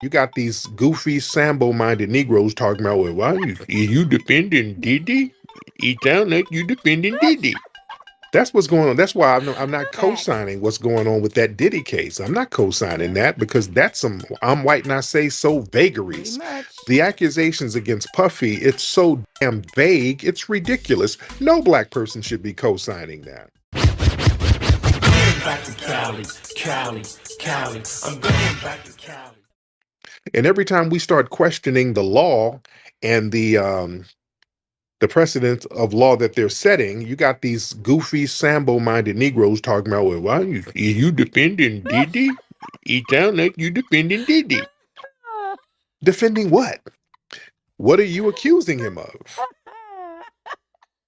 You got these goofy Sambo-minded Negroes talking about, well, why you defending Diddy? It sounds like you defending Diddy. That's what's going on. That's why I'm not Facts. co-signing what's going on with that Diddy case. I'm not co-signing that because that's some I'm white and I say so Pretty vagaries. much. The accusations against Puffy, it's so damn vague, it's ridiculous. No black person should be co-signing that. Going back to Cali, Cali, Cali. I'm going back to Cali. And every time we start questioning the law and the precedent of law that they're setting, you got these goofy Sambo-minded Negroes talking about, well, why you defending Diddy? It sounds like you defending Diddy. Defending what? What are you accusing him of?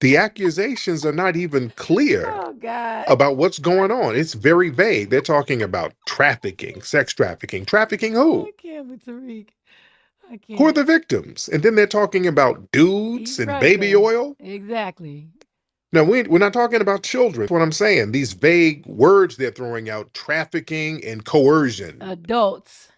The accusations are not even clear Oh God. about what's going on. It's very vague. They're talking about trafficking, sex trafficking. Trafficking who? I can't with Tariq. I Who are can't. the victims? And then they're talking about dudes He's and right baby though. oil. Exactly. Now, we're not talking about children. That's what I'm saying. These vague words they're throwing out, trafficking and coercion. Adults.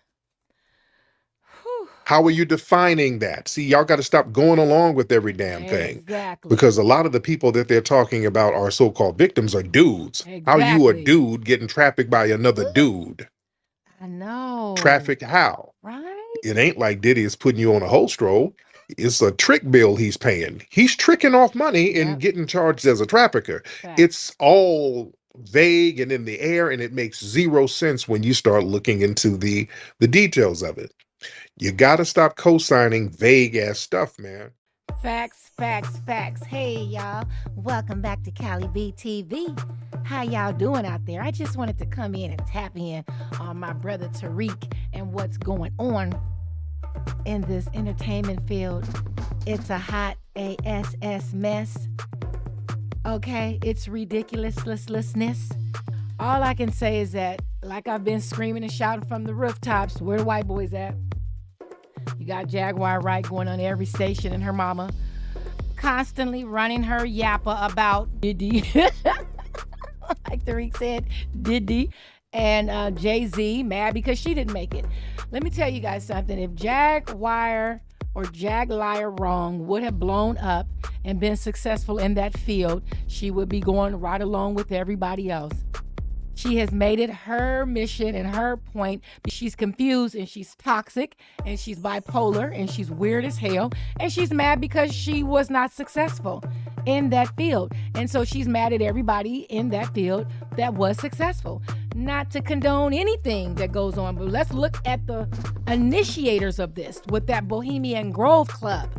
Whew. How are you defining that? See, y'all got to stop going along with every damn thing Exactly. because a lot of the people that they're talking about are so-called victims are dudes. How you a Exactly. dude getting trafficked by another dude? I know. Trafficked how? Right? It ain't like Diddy is putting you on a whole stroll. It's a trick bill he's paying. He's tricking off money and Yep. getting charged as a trafficker. Facts. It's all vague and in the air, and it makes zero sense when you start looking into the details of it. You got to stop co-signing vague ass stuff, man. Facts, facts, facts. Hey, y'all. Welcome back to Cali B TV. How y'all doing out there? I just wanted to come in and tap in on my brother Tariq and what's going on in this entertainment field. It's a hot ASS mess. Okay, it's ridiculousness. All I can say is that, like I've been screaming and shouting from the rooftops, where the white boys at? You got Jaguar Wright going on every station and her mama constantly running her yappa about Diddy. Like Tariq said, Diddy. And Jay-Z mad because she didn't make it. Let me tell you guys something. If Jaguar or Jag Liar Wrong would have blown up and been successful in that field, she would be going right along with everybody else. She has made it her mission and her point. She's confused and she's toxic and she's bipolar and she's weird as hell. And she's mad because she was not successful in that field. And so she's mad at everybody in that field that was successful. Not to condone anything that goes on, but let's look at the initiators of this with that Bohemian Grove Club.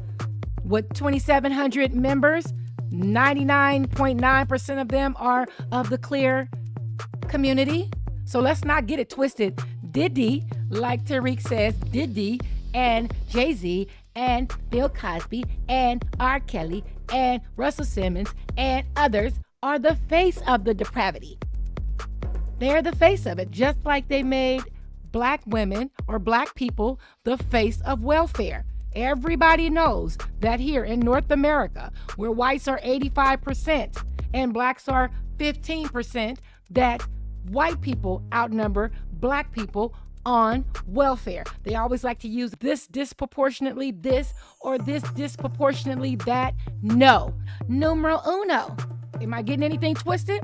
With 2,700 members, 99.9% of them are of the clear community. So let's not get it twisted. Diddy, like Tariq says, Diddy and Jay-Z and Bill Cosby and R. Kelly and Russell Simmons and others are the face of the depravity. They're the face of it, just like they made black women or black people the face of welfare. Everybody knows that here in North America, where whites are 85% and blacks are 15%, that white people outnumber black people on welfare. They always like to use this disproportionately this or this disproportionately that. No. Numero uno. Am I getting anything twisted?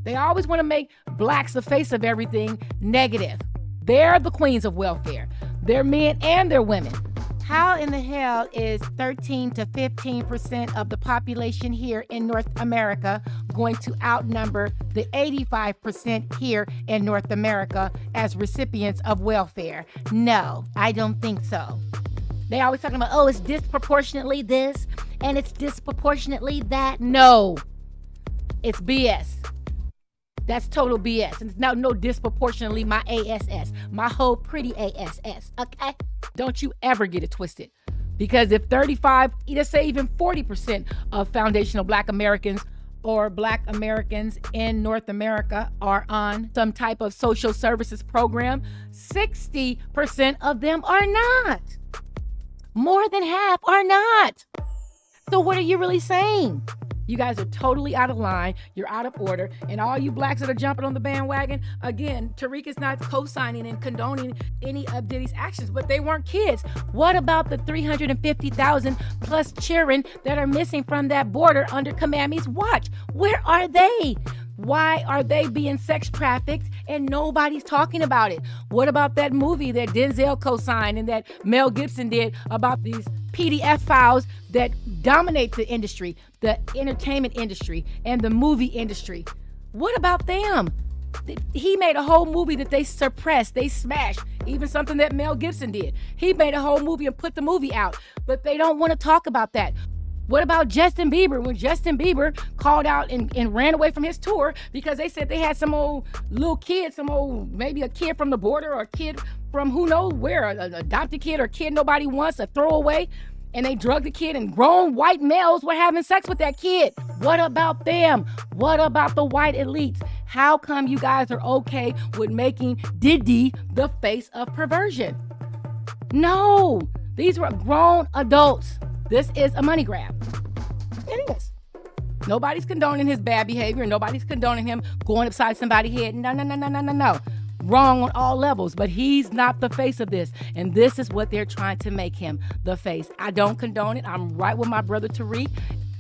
They always want to make blacks the face of everything negative. They're the queens of welfare. They're men and they're women. How in the hell is 13 to 15% of the population here in North America going to outnumber the 85% here in North America as recipients of welfare? No, I don't think so. They always talking about, oh, it's disproportionately this and it's disproportionately that. No, it's BS. That's total BS. And it's no disproportionately my ASS, my whole pretty ASS, okay? Don't you ever get it twisted. Because if 35, let's say even 40% of foundational black Americans or black Americans in North America are on some type of social services program, 60% of them are not. More than half are not. So what are you really saying? You guys are totally out of line. You're out of order. And all you blacks that are jumping on the bandwagon, again, TARIQ is not co-signing and condoning any of Diddy's actions, but they weren't kids. What about the 350,000 plus children that are missing from that border under Kamami's watch? Where are they? Why are they being sex trafficked and nobody's talking about it? What about that movie that Denzel co-signed and that Mel Gibson did about these PDF files that dominate the industry, the entertainment industry, and the movie industry? What about them? He made a whole movie that they suppressed, they smashed, even something that Mel Gibson did. He made a whole movie and put the movie out, but they don't want to talk about that. What about Justin Bieber? When Justin Bieber called out and ran away from his tour because they said they had some old little kid, maybe a kid from the border or a kid from who knows where, an adopted kid or kid nobody wants, a throwaway, and they drugged the kid and grown white males were having sex with that kid. What about them? What about the white elites? How come you guys are okay with making Diddy the face of perversion? No, these were grown adults. This is a money grab. It is. Nobody's condoning his bad behavior. Nobody's condoning him going upside somebody's head. No. Wrong on all levels, but he's not the face of this. And this is what they're trying to make him, the face. I don't condone it. I'm right with my brother TARIQ.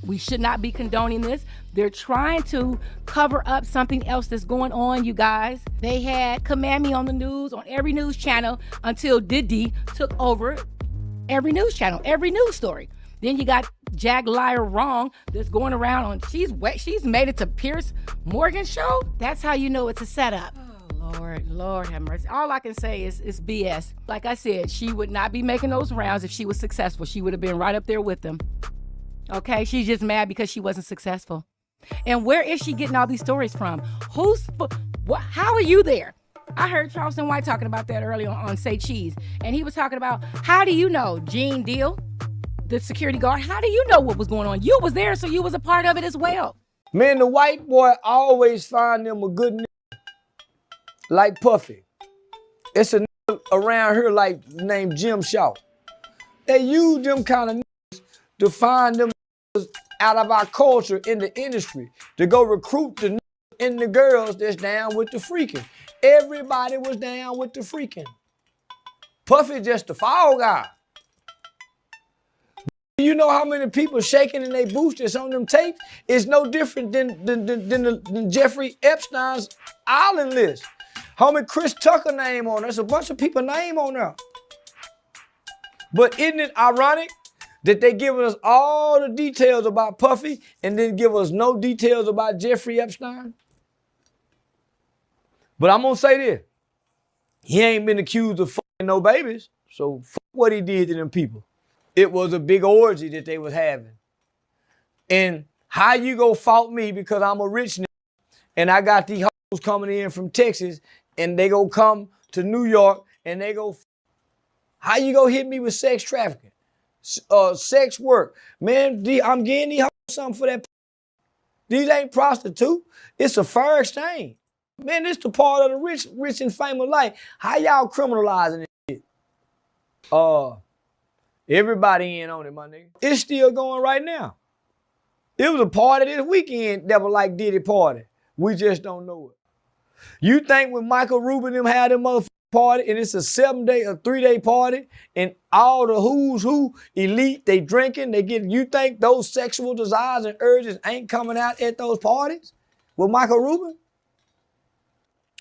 We should not be condoning this. They're trying to cover up something else that's going on, you guys. They had Kamami on the news, on every news channel, until Diddy took over every news channel, every news story. Then you got Jaguar Wrong that's going around on, she's made it to Piers Morgan's show. That's how you know it's a setup. Oh, Lord have mercy. All I can say is it's BS. Like I said, she would not be making those rounds if she was successful. She would have been right up there with them. Okay, she's just mad because she wasn't successful. And where is she getting all these stories from? How are you there? I heard Charleston White talking about that earlier on Say Cheese. And he was talking about, how do you know Gene Deal, the security guard, how do you know what was going on? You was there, so you was a part of it as well. Man, the white boy always find them a good nigga like Puffy. It's a nigga around here like named Jim Shaw. They use them kind of niggas to find them out of our culture in the industry to go recruit the niggas and the girls that's down with the freaking. Everybody was down with the freaking. Puffy just the fall guy. You know how many people shaking in their boots that's on them tapes? It's no different than Jeffrey Epstein's island list. Homie Chris Tucker name on there. There's a bunch of people name on there. But isn't it ironic that they giving us all the details about Puffy and then give us no details about Jeffrey Epstein? But I'm gonna say this. He ain't been accused of fucking no babies. So fuck what he did to them people. It was a big orgy that they was having. And how you go fault me because I'm a rich nigga and I got these hoes coming in from Texas and they go come to New York and they go, how you go hit me with sex trafficking? Sex work. Man, I'm getting these hoes something for that. These ain't prostitute. It's a fair exchange. Man, this the part of the rich and famous life. How y'all criminalizing this shit? Everybody in on it, my nigga. It's still going right now. It was a party this weekend that was like Diddy party. We just don't know it. You think when Michael Rubin them had them motherfucking party and it's a 3-day party and all the who's who, elite, they drinking, they getting, you think those sexual desires and urges ain't coming out at those parties with Michael Rubin?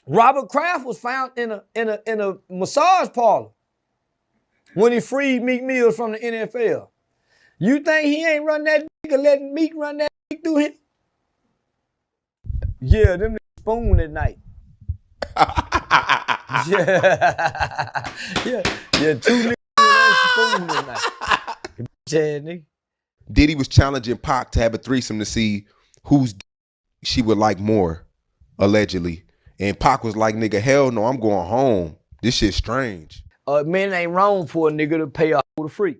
Robert Kraft was found in a massage parlor when he freed Meek Mills from the NFL. You think he ain't run that dick or letting Meek run that dick through him? Yeah, them niggas spoon at night. yeah, 2 niggas spoon at night. Yeah, nigga. Diddy was challenging Pac to have a threesome to see whose she would like more, allegedly. And Pac was like, nigga, hell no, I'm going home. This shit's strange. Man, it ain't wrong for a nigga to pay a hoe to freak.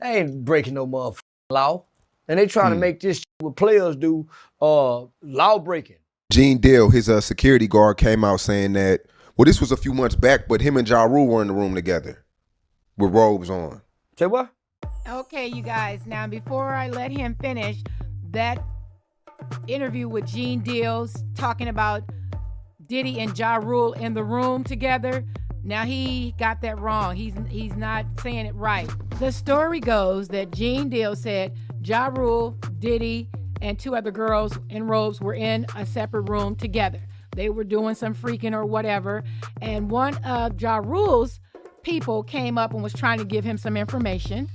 They ain't breaking no motherfucking law. And they trying to make this shit what players do law breaking. Gene Deal, his security guard, came out saying that, well, this was a few months back, but him and Ja Rule were in the room together with robes on. Say what? Okay, you guys. Now, before I let him finish, that interview with Gene Deals talking about Diddy and Ja Rule in the room together. Now he got that wrong. He's not saying it right. The story goes that Gene Deals said Ja Rule, Diddy, and two other girls in robes were in a separate room together. They were doing some freaking or whatever. And one of Ja Rule's people came up and was trying to give him some information.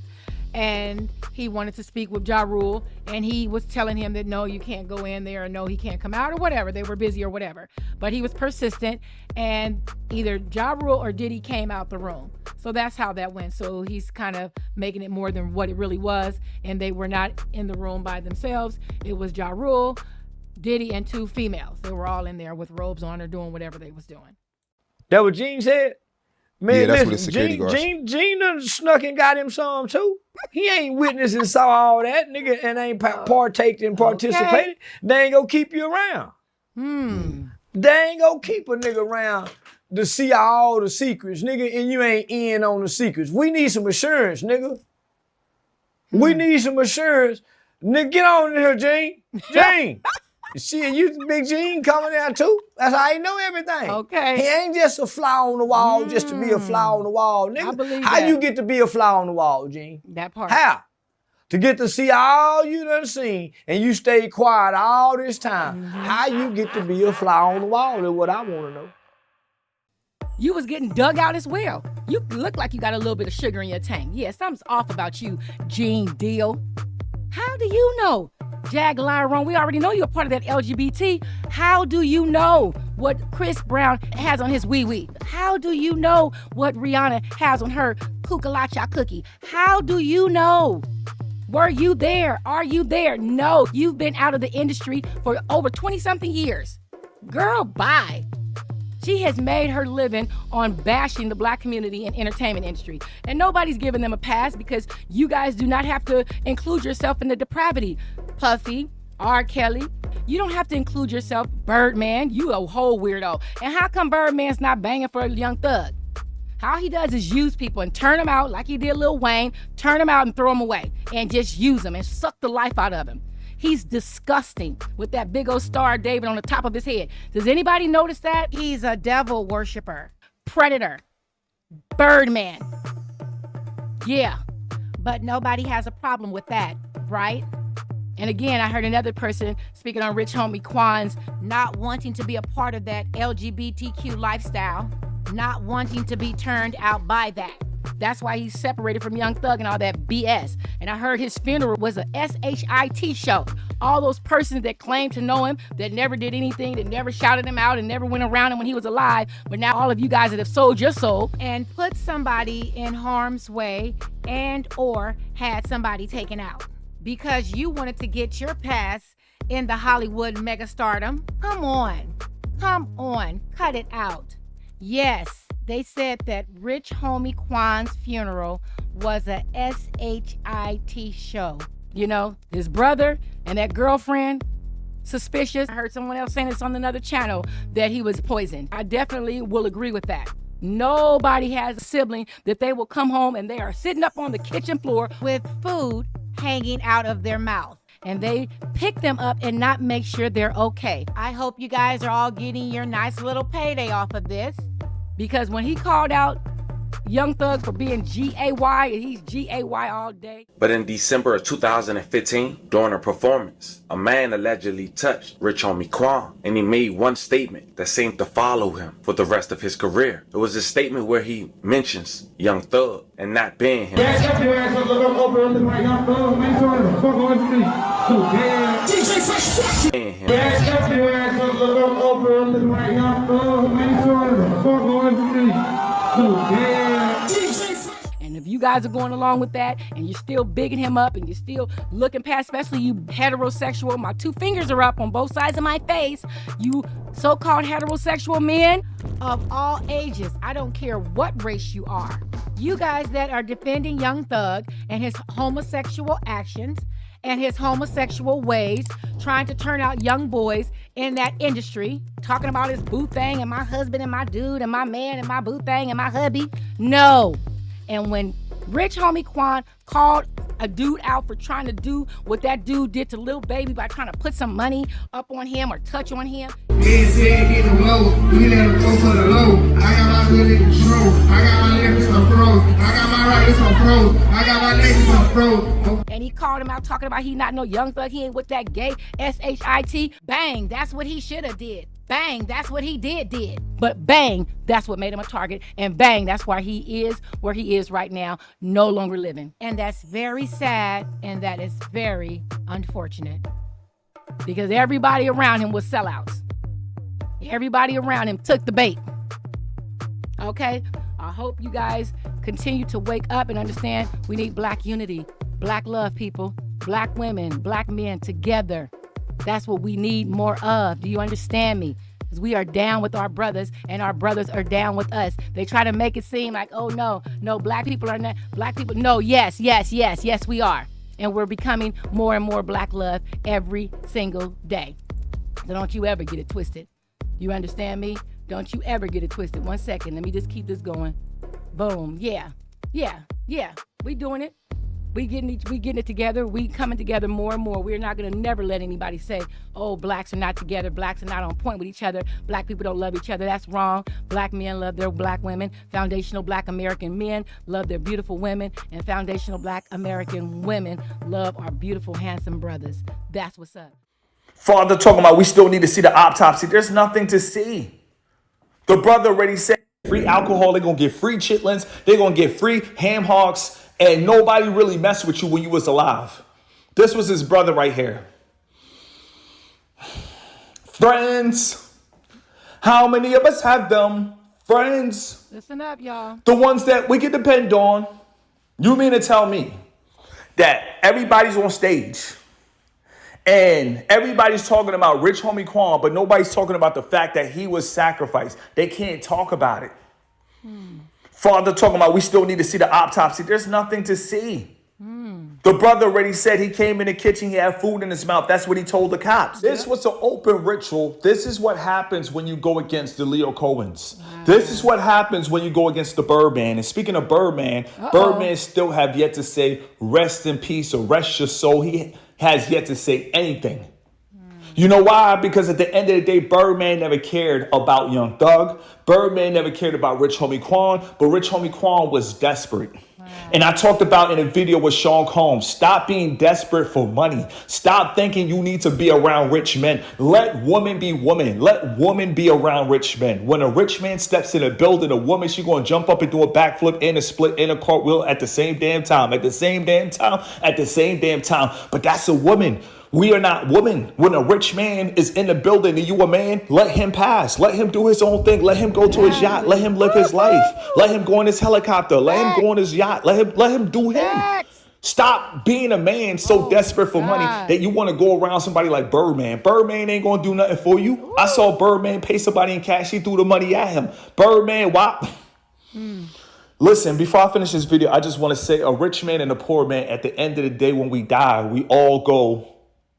And he wanted to speak with Ja Rule, and he was telling him that no, you can't go in there, or no, he can't come out, or whatever. They were busy or whatever. But he was persistent, and either Ja Rule or Diddy came out the room. So that's how that went. So he's kind of making it more than what it really was, and they were not in the room by themselves. It was Ja Rule, Diddy, and two females. They were all in there with robes on or doing whatever they was doing. That what Gene said? Man, Yeah, that's listen, what his security guards. Gene done snuck and got him some too. He ain't witnessed and saw all that, nigga, and ain't partaked and participated. They ain't gonna keep you around. They ain't gonna keep a nigga around to see all the secrets, nigga, and you ain't in on the secrets. We need some assurance, nigga. We need some assurance. Nigga, get on in here, Gene. Gene. See, you Big Gene coming out too. That's how he know everything. Okay. He ain't just a fly on the wall just to be a fly on the wall, nigga. I believe how that. you get to be a fly on the wall, Gene? That part. How? To get to see all you done seen and you stay quiet all this time. How you get to be a fly on the wall is what I want to know. You was getting dug out as well. You look like you got a little bit of sugar in your tank. Yeah, something's off about you, Gene Deal. How do you know? JAGUAR, we already know you're a part of that LGBT. How do you know what Chris Brown has on his wee-wee? How do you know what Rihanna has on her cucaracha cookie? How do you know? Were you there? Are you there? No, you've been out of the industry for over 20-something years. Girl, bye. She has made her living on bashing the black community and entertainment industry. And nobody's giving them a pass because you guys do not have to include yourself in the depravity. Puffy, R. Kelly, you don't have to include yourself. Birdman, you a whole weirdo. And how come Birdman's not banging for a Young Thug? All he does is use people and turn them out like he did Lil Wayne, turn them out and throw them away and just use them and suck the life out of him. He's disgusting with that big old Star of David on the top of his head. Does anybody notice that? He's a devil worshiper, predator, Birdman. Yeah, but nobody has a problem with that, right? And again, I heard another person speaking on Rich Homie Quan's not wanting to be a part of that LGBTQ lifestyle, not wanting to be turned out by that. That's why he's separated from Young Thug and all that BS. And I heard his funeral was a SHIT show. All those persons that claimed to know him, that never did anything, that never shouted him out and never went around him when he was alive. But now all of you guys that have sold your soul and put somebody in harm's way and or had somebody taken out because you wanted to get your pass in the Hollywood megastardom. Come on, cut it out. Yes, they said that Rich Homie Quan's funeral was a SHIT show. You know, his brother and that girlfriend, suspicious. I heard someone else saying this on another channel that he was poisoned. I definitely will agree with that. Nobody has a sibling that they will come home and they are sitting up on the kitchen floor with food hanging out of their mouth. And they pick them up and not make sure they're okay. I hope you guys are all getting your nice little payday off of this. Because when he called out Young Thug for being G-A-Y, and he's G-A-Y all day. But in December of 2015, during a performance, a man allegedly touched Rich Homie Quan, and he made one statement that seemed to follow him for the rest of his career. It was a statement where he mentions Young Thug and not being him. And if you guys are going along with that and you're still bigging him up and you're still looking past, especially you heterosexual, my two fingers are up on both sides of my face, you so-called heterosexual men of all ages, I don't care what race you are. You guys that are defending Young Thug and his homosexual actions and his homosexual ways, trying to turn out young boys in that industry, talking about his boo thing and my husband and my dude and my man and my boo thing and my hubby. No. And when Rich Homie Quan called a dude out for trying to do what that dude did to Lil Baby by trying to put some money up on him or touch on him. They said get the low, we let them go for the low. I got my good in control. I got my left on froze. I got my right on froze. I got my legs on froze. And he called him out talking about he not no young thug. He ain't with that gay SHIT. Bang, that's what he should have did. Bang, that's what he did. But bang, that's what made him a target. And bang, that's why he is where he is right now, no longer living. And that's very sad, and that is very unfortunate. Because everybody around him was sellouts. Everybody around him took the bait. Okay? I hope you guys continue to wake up and understand we need black unity, black love, people, black women, black men together. That's what we need more of. Do you understand me? Because we are down with our brothers and our brothers are down with us. They try to make it seem like, oh no, black people are not, black people, no, yes, we are. And we're becoming more and more black love every single day. So don't you ever get it twisted. You understand me? Don't you ever get it twisted. 1 second, let me just keep this going. Boom, yeah. We doing it. We getting it together. We coming together more and more. We're not gonna never let anybody say, oh, blacks are not together. Blacks are not on point with each other. Black people don't love each other. That's wrong. Black men love their black women. Foundational black American men love their beautiful women. And foundational black American women love our beautiful, handsome brothers. That's what's up. Father talking about we still need to see the autopsy. There's nothing to see. The brother already said free alcohol. They're going to get free chitlins. They're going to get free ham hocks. And nobody really messed with you when you was alive. This was his brother right here. Friends. How many of us have them? Friends. Listen up, y'all. The ones that we can depend on. You mean to tell me that everybody's on stage and everybody's talking about Rich Homie Quan, but nobody's talking about the fact that he was sacrificed? They can't talk about it. Father talking about we still need to see the autopsy. There's nothing to see. The brother already said he came in the kitchen, he had food in his mouth. That's what he told the cops. This was an open ritual. This is what happens when you go against the Leo Cohens. Wow. This is what happens when you go against the Birdman. And speaking of Birdman, Birdman still have yet to say rest in peace or rest your soul. He has yet to say anything. You know why? Because at the end of the day, Birdman never cared about Young Thug. Birdman never cared about Rich Homie Quan, but Rich Homie Quan was desperate. Wow. And I talked about in a video with Sean Combs, stop being desperate for money. Stop thinking you need to be around rich men. Let women be women. Let women be around rich men. When a rich man steps in a building, a woman, she's going to jump up and do a backflip and a split and a cartwheel at the same damn time. But that's a woman. We are not women. When a rich man is in the building and you a man, let him pass. Let him do his own thing. Let him go to his yacht. Let him live his life. Let him go on his helicopter. Let him go on his yacht. Let him do him. Stop being a man so desperate for money that you want to go around somebody like Birdman. Birdman ain't going to do nothing for you. I saw Birdman pay somebody in cash. He threw the money at him. Birdman, why? Listen, before I finish this video, I just want to say a rich man and a poor man, at the end of the day, when we die, we all go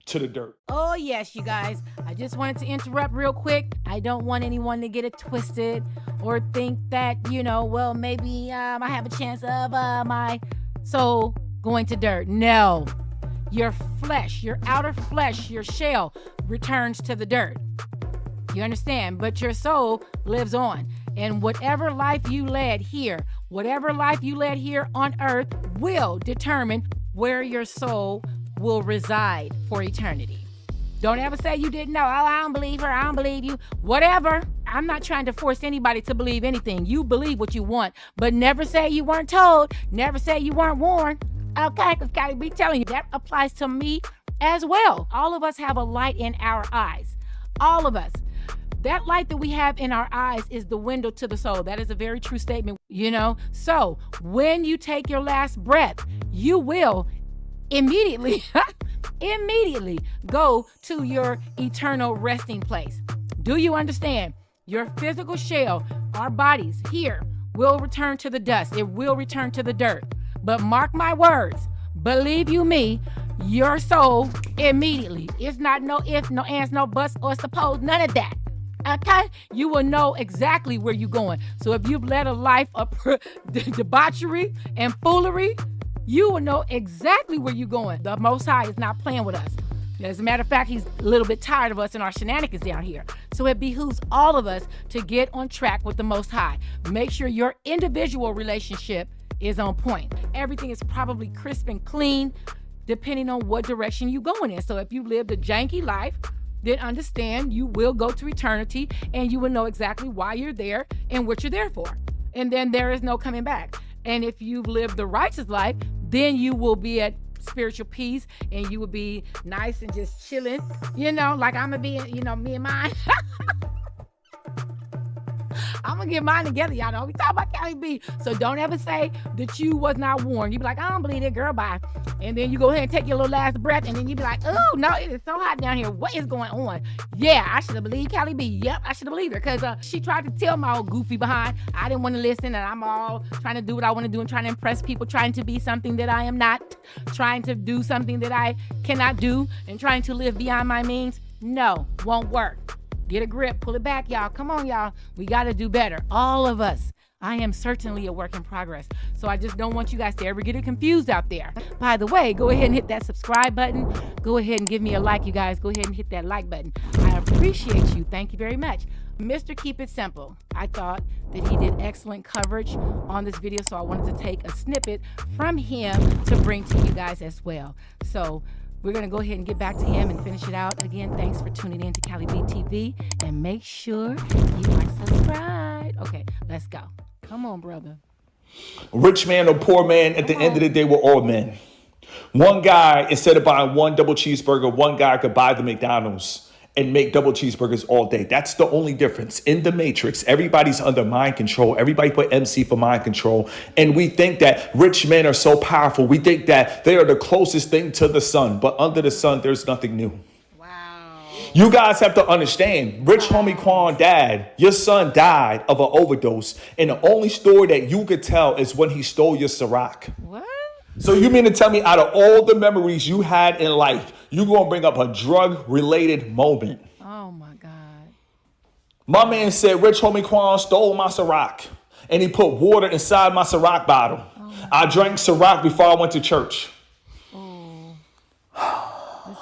to the dirt. Oh, yes, you guys. I just wanted to interrupt real quick. I don't want anyone to get it twisted or think that, well, maybe I have a chance of my soul going to dirt. No. Your flesh, your outer flesh, your shell returns to the dirt. You understand? But your soul lives on. And whatever life you led here on earth will determine where your soul will reside for eternity. Don't ever say you didn't know. Oh, I don't believe her. I don't believe you. Whatever. I'm not trying to force anybody to believe anything. You believe what you want, but never say you weren't told. Never say you weren't warned. Okay, because Cali B telling you that applies to me as well. All of us have a light in our eyes. All of us. That light that we have in our eyes is the window to the soul. That is a very true statement, So when you take your last breath, you will immediately go to your eternal resting place. Do you understand? Your physical shell, our bodies here, will return to the dust. It will return to the dirt. But mark my words, believe you me, your soul immediately. It's not no if, no ands, no buts, or suppose, none of that. Okay? You will know exactly where you're going. So if you've led a life of debauchery and foolery, you will know exactly where you're going. The Most High is not playing with us. As a matter of fact, he's a little bit tired of us and our shenanigans down here. So it behooves all of us to get on track with the Most High. Make sure your individual relationship is on point. Everything is probably crisp and clean, depending on what direction you're going in. So if you lived a janky life, then understand you will go to eternity and you will know exactly why you're there and what you're there for. And then there is no coming back. And if you've lived the righteous life, then you will be at spiritual peace and you will be nice and just chilling, like I'm gonna be, me and mine. I'm gonna get mine together, y'all know. We talk about Cali B. So don't ever say that you was not warned. You be like, I don't believe it, girl, bye. And then you go ahead and take your little last breath and then you be like, oh, no, it is so hot down here. What is going on? Yeah, I should have believed Cali B. Yep, I should have believed her because she tried to tell my old goofy behind. I didn't want to listen and I'm all trying to do what I want to do and trying to impress people, trying to be something that I am not, trying to do something that I cannot do and trying to live beyond my means. No, won't work. Get a grip, pull it back, y'all. Come on, y'all. We got to do better. All of us. I am certainly a work in progress. So I just don't want you guys to ever get it confused out there. By the way, go ahead and hit that subscribe button. Go ahead and give me a like, you guys. Go ahead and hit that like button. I appreciate you. Thank you very much. Mr. Keep It Simple. I thought that he did excellent coverage on this video, so I wanted to take a snippet from him to bring to you guys as well. So we're going to go ahead and get back to him and finish it out. Again, thanks for tuning in to Cali B TV. And make sure you are subscribed. Okay, let's go. Come on, brother. Rich man or poor man, at the end of the day, we're all men. One guy, instead of buying one double cheeseburger, one guy could buy the McDonald's and make double cheeseburgers all day. That's the only difference. In the Matrix, everybody's under mind control. Everybody put MC for mind control. And we think that rich men are so powerful. We think that they are the closest thing to the sun. But under the sun, there's nothing new. Wow. You guys have to understand, Rich Homie Quan dad, your son died of an overdose. And the only story that you could tell is when he stole your Ciroc. What? So you mean to tell me out of all the memories you had in life, you gonna bring up a drug-related moment? Oh my God. My man said Rich Homie Quan stole my Ciroc and he put water inside my Ciroc bottle. I drank Ciroc before I went to church.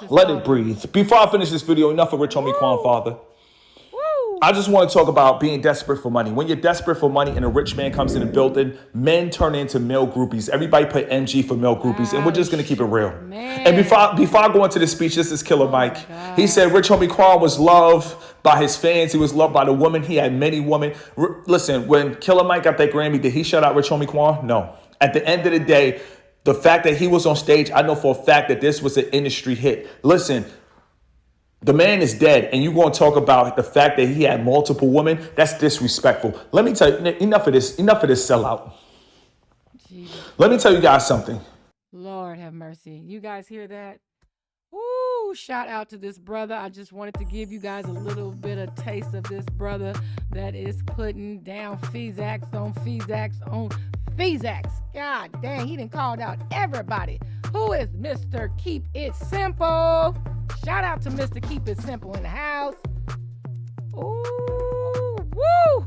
Let it breathe. Before I finish this video, enough of Rich Homie Quan, father. I just want to talk about being desperate for money. When you're desperate for money and a rich man comes in the building, men turn into male groupies. Everybody put MG for male groupies, and we're just going to keep it real. Man. And before I go into the speech, this is Killer Mike. He said Rich Homie Quan was loved by his fans. He was loved by the women. He had many women. Listen, when Killer Mike got that Grammy, did he shout out Rich Homie Quan? No. At the end of the day, the fact that he was on stage, I know for a fact that this was an industry hit. Listen, the man is dead, and you're going to talk about the fact that he had multiple women? That's disrespectful. Let me tell you, enough of this sellout. Jesus. Let me tell you guys something. Lord have mercy. You guys hear that? Woo! Shout out to this brother. I just wanted to give you guys a little bit of taste of this brother that is putting down Feezax on Feezax on Feezax. God dang, he done called out everybody. Who is Mr. Keep It Simple? Shout out to Mr. Keep It Simple in the house. Ooh, woo!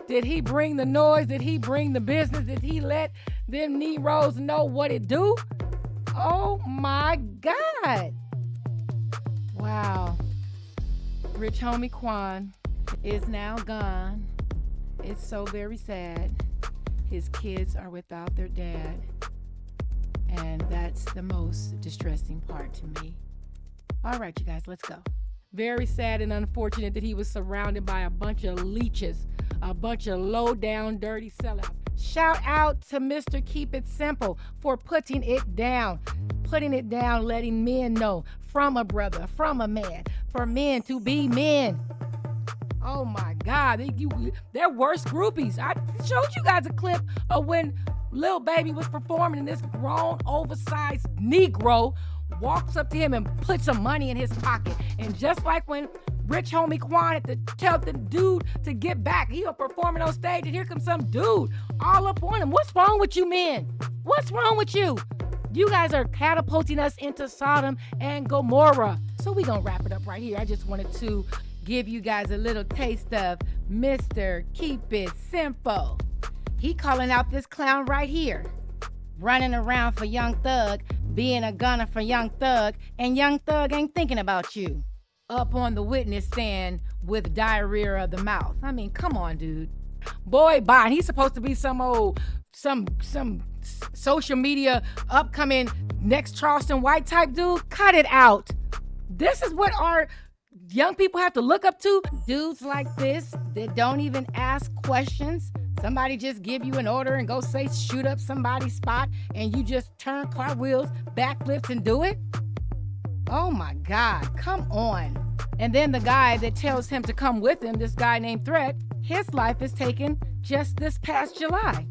Did he bring the noise? Did he bring the business? Did he let them Neros know what it do? Oh my God. Wow. Rich Homie Quan is now gone. It's so very sad. His kids are without their dad. And that's the most distressing part to me. All right, you guys, let's go. Very sad and unfortunate that he was surrounded by a bunch of leeches, a bunch of low-down, dirty sellouts. Shout out to Mr. Keep It Simple for putting it down, letting men know from a brother, from a man, for men to be men. Oh my God, they're worse groupies. I showed you guys a clip of when Lil Baby was performing and this grown, oversized Negro walks up to him and puts some money in his pocket. And just like when Rich Homie Quan had to tell the dude to get back, he was performing on stage and here comes some dude all up on him. What's wrong with you men? What's wrong with you? You guys are catapulting us into Sodom and Gomorrah. So we're going to wrap it up right here. I just wanted to give you guys a little taste of Mr. Keep It Simple. He calling out this clown right here. running around for Young Thug, being a gunner for Young Thug, and Young Thug ain't thinking about you. Up on the witness stand with diarrhea of the mouth. I mean, come on, dude. Boy, bye. He's supposed to be some social media upcoming next Charleston White type dude. Cut it out. This is what our young people have to look up to. Dudes like this that don't even ask questions. Somebody just give you an order and go say shoot up somebody's spot and you just turn cartwheels, backflips and do it? Oh my God, come on. And then the guy that tells him to come with him, this guy named Threat, his life is taken just this past July.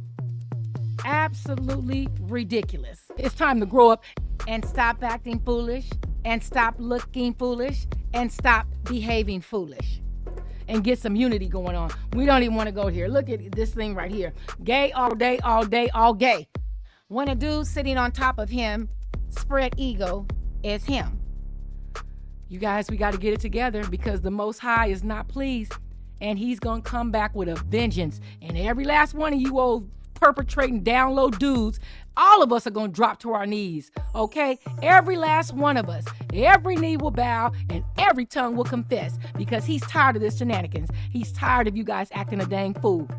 Absolutely ridiculous. It's time to grow up and stop acting foolish and stop looking foolish and stop behaving foolish and get some unity going on. We don't even want to go here. Look at this thing right here. Gay all day, all day, all gay. When a dude sitting on top of him, spread ego, is him. You guys, we got to get it together because the Most High is not pleased and he's going to come back with a vengeance. And every last one of you old perpetrating down low dudes, all of us are going to drop to our knees, okay? Every last one of us. Every knee will bow and every tongue will confess because he's tired of this shenanigans. He's tired of you guys acting a dang fool.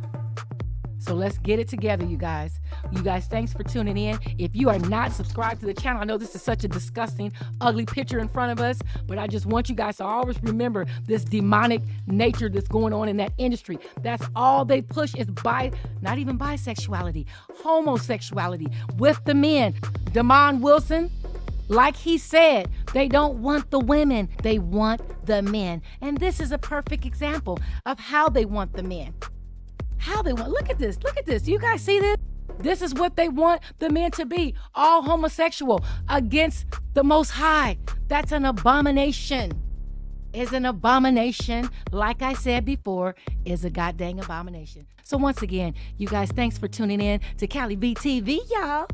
So let's get it together, you guys. You guys, thanks for tuning in. If you are not subscribed to the channel, I know this is such a disgusting, ugly picture in front of us, but I just want you guys to always remember this demonic nature that's going on in that industry. That's all they push is not even bisexuality, homosexuality with the men. Damon Wilson, like he said, they don't want the women, they want the men. And this is a perfect example of how they want the men. How they want, look at this, do you guys see this? This is what they want the men to be, all homosexual against the Most High. That's an abomination. Is an abomination, like I said before, is a goddamn abomination. So once again, you guys, thanks for tuning in to Cali B TV, y'all.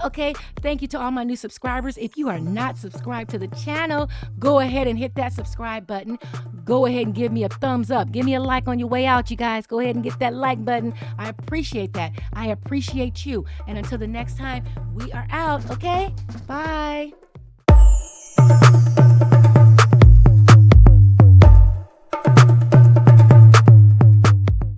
Okay, thank you to all my new subscribers. If you are not subscribed to the channel, go ahead and hit that subscribe button. Go ahead and give me a thumbs up. Give me a like on your way out, you guys. Go ahead and get that like button. I appreciate that. I appreciate you. And until the next time, we are out, okay? Bye.